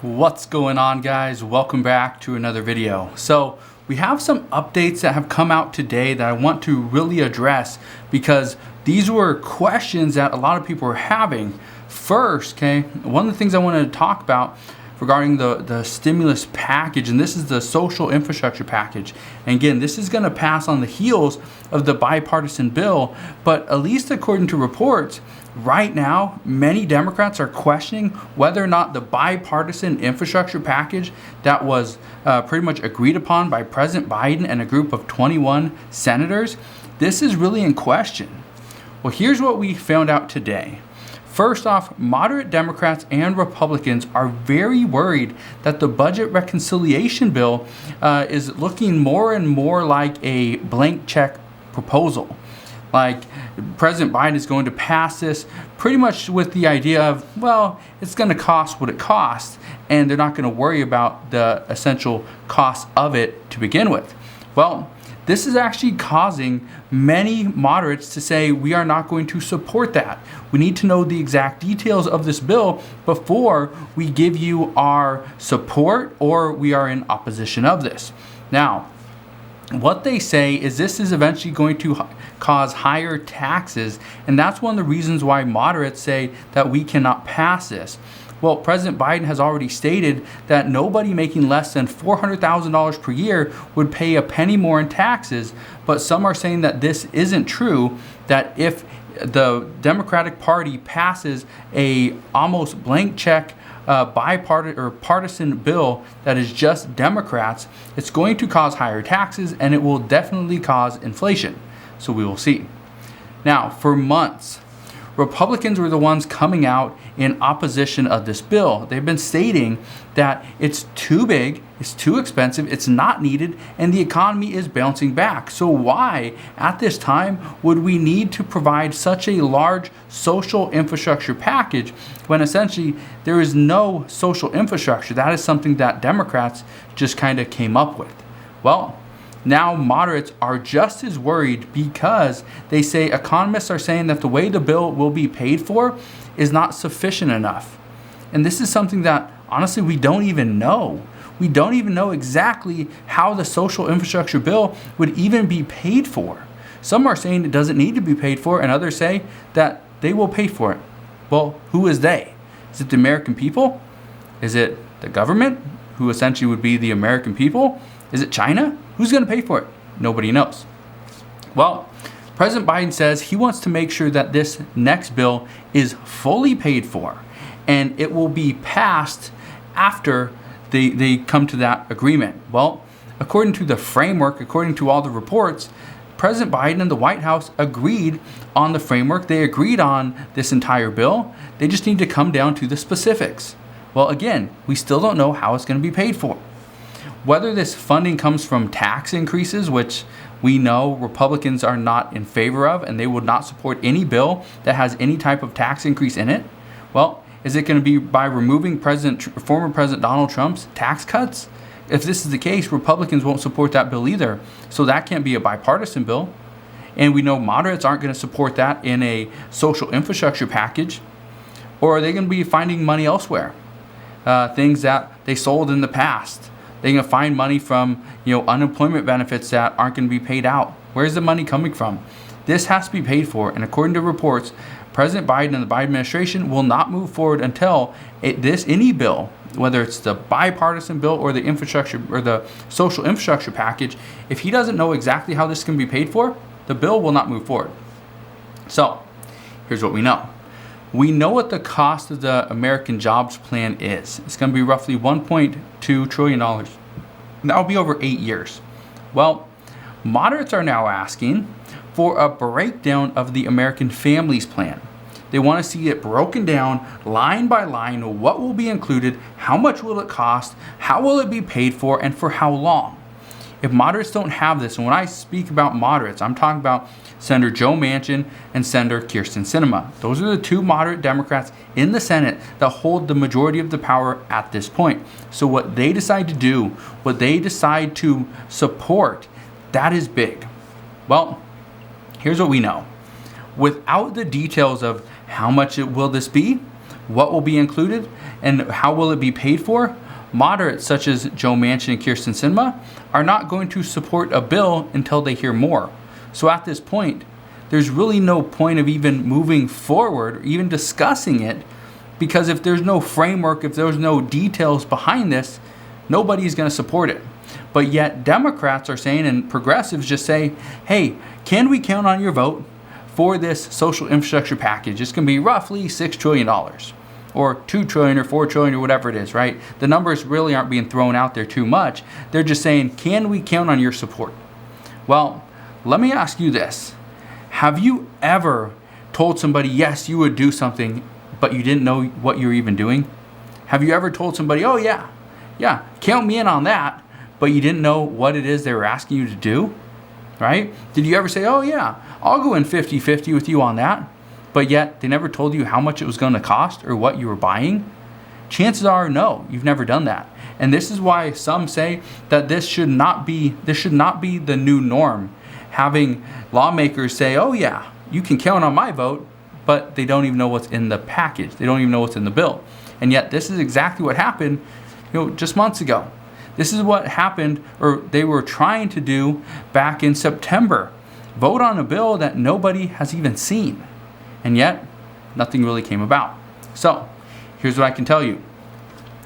What's going on, guys? Welcome back to another video. So we have some updates that have come out today that I want to really address because these were questions that a lot of people were having. First, one of the things I wanted to talk about regarding the stimulus package, and this is the social infrastructure package. And again, this is going to pass on the heels of the bipartisan bill, but at least according to reports, right now, many Democrats are questioning whether or not the bipartisan infrastructure package that was pretty much agreed upon by President Biden and a group of 21 senators, this is really in question. Well, here's what we found out today. First off, moderate Democrats and Republicans are very worried that the budget reconciliation bill is looking more and more like a blank check proposal. Like President Biden is going to pass this pretty much with the idea of, well, it's going to cost what it costs, and they're not going to worry about the essential cost of it to begin with. Well, this is actually causing many moderates to say we are not going to support that. We need to know the exact details of this bill before we give you our support or we are in opposition of this. Now, what they say is this is eventually going to cause higher taxes, and that's one of the reasons why moderates say that we cannot pass this. Well, President Biden has already stated that nobody making less than $400,000 per year would pay a penny more in taxes, but some are saying that this isn't true, that if the Democratic Party passes a almost blank check bipartisan or partisan bill that is just Democrats, it's going to cause higher taxes and it will definitely cause inflation. So we will see. Now, for months, Republicans were the ones coming out in opposition of this bill. They've been stating that it's too big, it's too expensive, it's not needed, and the economy is bouncing back. So why, at this time, would we need to provide such a large social infrastructure package when essentially there is no social infrastructure? That is something that Democrats just kind of came up with. Well, now moderates are just as worried because they say economists are saying that the way the bill will be paid for is not sufficient enough. And this is something that honestly we don't even know. We don't even know exactly how the social infrastructure bill would even be paid for. Some are saying it doesn't need to be paid for, and others say that they will pay for it. Well, who is they? Is it the American people? Is it the government, who essentially would be the American people? Is it China? Who's going to pay for it? Nobody knows. Well, President Biden says he wants to make sure that this next bill is fully paid for, and it will be passed after they come to that agreement. Well, according to the framework, according to all the reports, President Biden and the White House agreed on the framework. They agreed on this entire bill. They just need to come down to the specifics. Well, again, we still don't know how it's going to be paid for. Whether this funding comes from tax increases, which we know Republicans are not in favor of, and they would not support any bill that has any type of tax increase in it. Well, is it going to be by removing former President Donald Trump's tax cuts? If this is the case, Republicans won't support that bill either. So that can't be a bipartisan bill. And we know moderates aren't going to support that in a social infrastructure package. Or are they going to be finding money elsewhere? Things that they sold in the past. They're going to find money from, unemployment benefits that aren't going to be paid out. Where's the money coming from? This has to be paid for, and according to reports, President Biden and the Biden administration will not move forward until any bill, whether it's the bipartisan bill or the infrastructure or the social infrastructure package, if he doesn't know exactly how this can be paid for, the bill will not move forward. So, here's what we know. We know what the cost of the American Jobs Plan is. It's going to be roughly $1.2 trillion. That will be over 8 years. Well, moderates are now asking for a breakdown of the American Families Plan. They want to see it broken down line by line, what will be included, how much will it cost, how will it be paid for, and for how long. If moderates don't have this, and when I speak about moderates, I'm talking about Senator Joe Manchin and Senator Kyrsten Sinema. Those are the two moderate Democrats in the Senate that hold the majority of the power at this point. So what they decide to do, what they decide to support, that is big. Well, here's what we know. Without the details of how much will this be, What will be included and how will it be paid for? Moderates such as Joe Manchin and Kyrsten Sinema are not going to support a bill until they hear more. So at this point, there's really no point of even moving forward or even discussing it, because if there's no framework, if there's no details behind this, nobody's going to support it. But yet Democrats are saying, and progressives just say, hey, can we count on your vote for this social infrastructure package? It's going to be roughly $6 trillion or $2 trillion or $4 trillion or whatever it is, right? The numbers really aren't being thrown out there too much. They're just saying, can we count on your support? Well, let me ask you this. Have you ever told somebody, yes, you would do something, but you didn't know what you were even doing? Have you ever told somebody, oh yeah, count me in on that, but you didn't know what it is they were asking you to do, right? Did you ever say, oh yeah, I'll go in 50-50 with you on that, but yet they never told you how much it was going to cost or what you were buying? Chances are no, you've never done that. And this is why some say that this should not be the new norm. Having lawmakers say, oh yeah, you can count on my vote, but they don't even know what's in the package. They don't even know what's in the bill. And yet this is exactly what happened, just months ago. This is what happened, or they were trying to do back in September. Vote on a bill that nobody has even seen. And yet, nothing really came about. So, here's what I can tell you.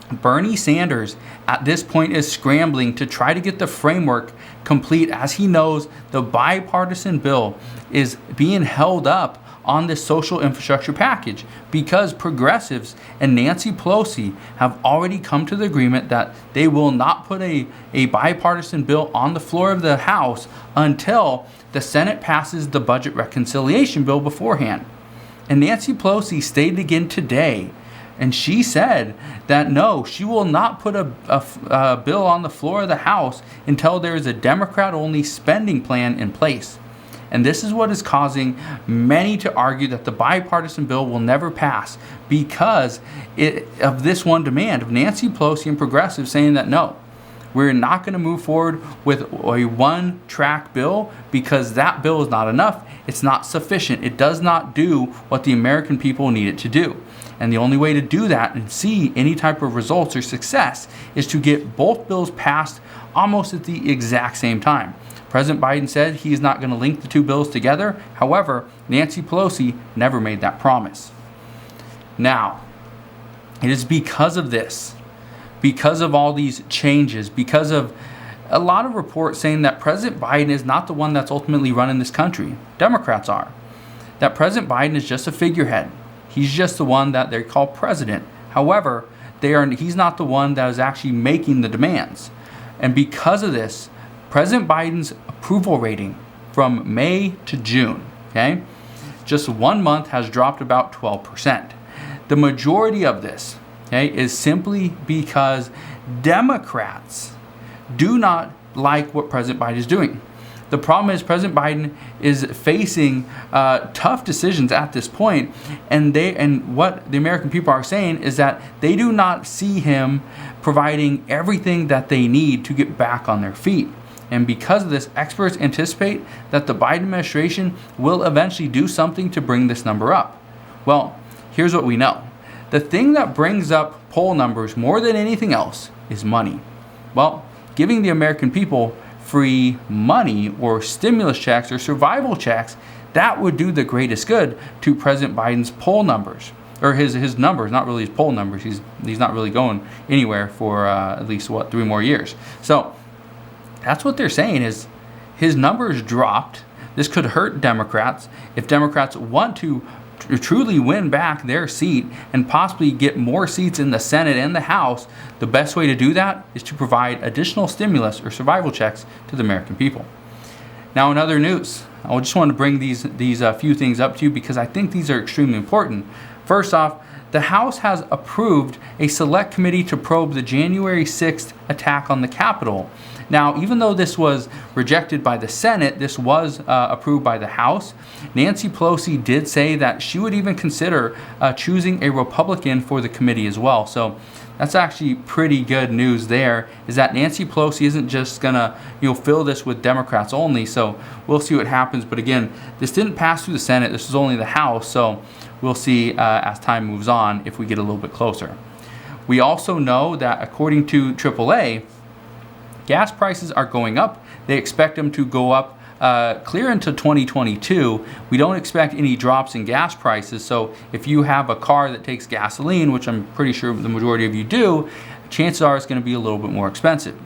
Bernie Sanders at this point is scrambling to try to get the framework complete, as he knows the bipartisan bill is being held up on this social infrastructure package because progressives and Nancy Pelosi have already come to the agreement that they will not put a bipartisan bill on the floor of the House until the Senate passes the budget reconciliation bill beforehand. And Nancy Pelosi stated again today, and she said that no, she will not put a bill on the floor of the House until there is a Democrat-only spending plan in place. And this is what is causing many to argue that the bipartisan bill will never pass because of this one demand of Nancy Pelosi and progressives saying that no, we're not going to move forward with a one-track bill because that bill is not enough. It's not sufficient. It does not do what the American people need it to do. And the only way to do that and see any type of results or success is to get both bills passed almost at the exact same time. President Biden said he is not going to link the two bills together. However, Nancy Pelosi never made that promise. Now, it is because of this, because of all these changes, because of a lot of reports saying that President Biden is not the one that's ultimately running this country. Democrats are. That President Biden is just a figurehead. He's just the one that they call president. However, he's not the one that is actually making the demands. And because of this, President Biden's approval rating from May to June, okay, just 1 month has dropped about 12%. The majority of this, okay, is simply because Democrats do not like what President Biden is doing. The problem is President Biden is facing tough decisions at this point, and what the American people are saying is that they do not see him providing everything that they need to get back on their feet. And because of this, experts anticipate that the Biden administration will eventually do something to bring this number up. Well, here's what we know. The thing that brings up poll numbers more than anything else is money. Well, giving the American people free money or stimulus checks or survival checks, that would do the greatest good to President Biden's poll numbers. Or his numbers, not really his poll numbers. He's not really going anywhere for at least, 3 more years. So that's what they're saying is his numbers dropped. This could hurt Democrats. If Democrats want to truly win back their seat and possibly get more seats in the Senate and the House, the best way to do that is to provide additional stimulus or survival checks to the American people. Now, in other news, I just want to bring these few things up to you because I think these are extremely important. First off, the House has approved a select committee to probe the January 6th attack on the Capitol. Now, even though this was rejected by the Senate, this was approved by the House. Nancy Pelosi did say that she would even consider choosing a Republican for the committee as well. So that's actually pretty good news there, is that Nancy Pelosi isn't just going to fill this with Democrats only. So we'll see what happens. But again, this didn't pass through the Senate. This was only the House. So we'll see as time moves on if we get a little bit closer. We also know that according to AAA, gas prices are going up. They expect them to go up clear into 2022. We don't expect any drops in gas prices. So if you have a car that takes gasoline, which I'm pretty sure the majority of you do, chances are it's going to be a little bit more expensive.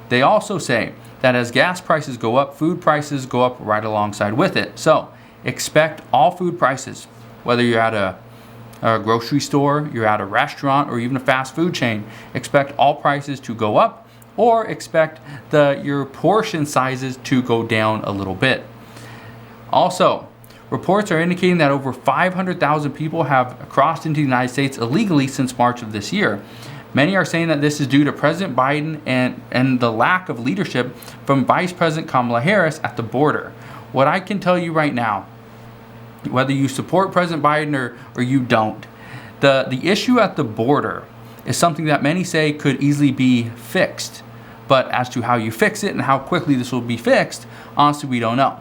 They also say that as gas prices go up, food prices go up right alongside with it. So expect all food prices, whether you're at a grocery store, you're at a restaurant, or even a fast food chain, expect all prices to go up, or expect your portion sizes to go down a little bit. Also, reports are indicating that over 500,000 people have crossed into the United States illegally since March of this year. Many are saying that this is due to President Biden and the lack of leadership from Vice President Kamala Harris at the border. What I can tell you right now, whether you support President Biden or you don't, the issue at the border is something that many say could easily be fixed. But as to how you fix it and how quickly this will be fixed, honestly, we don't know.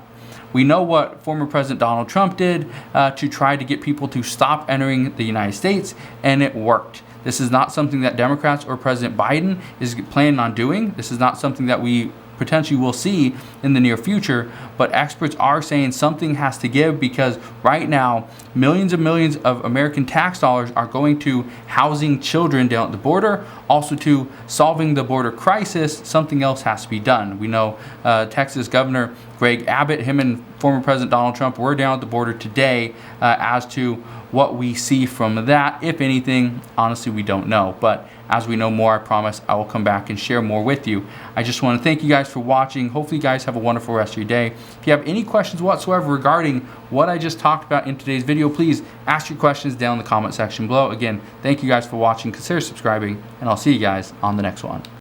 We know what former President Donald Trump did to try to get people to stop entering the United States, and it worked. This is not something that Democrats or President Biden is planning on doing. This is not something that we potentially will see in the near future, but experts are saying something has to give, because right now millions and millions of American tax dollars are going to housing children down at the border, also to solving the border crisis. Something else has to be done. We know Texas Governor Greg Abbott, him and former President Donald Trump were down at the border today. As to what we see from that, if anything, honestly, we don't know. But as we know more, I promise I will come back and share more with you. I just want to thank you guys for watching. Hopefully you guys have a wonderful rest of your day. If you have any questions whatsoever regarding what I just talked about in today's video, please ask your questions down in the comment section below. Again, thank you guys for watching. Consider subscribing, and I'll see you guys on the next one.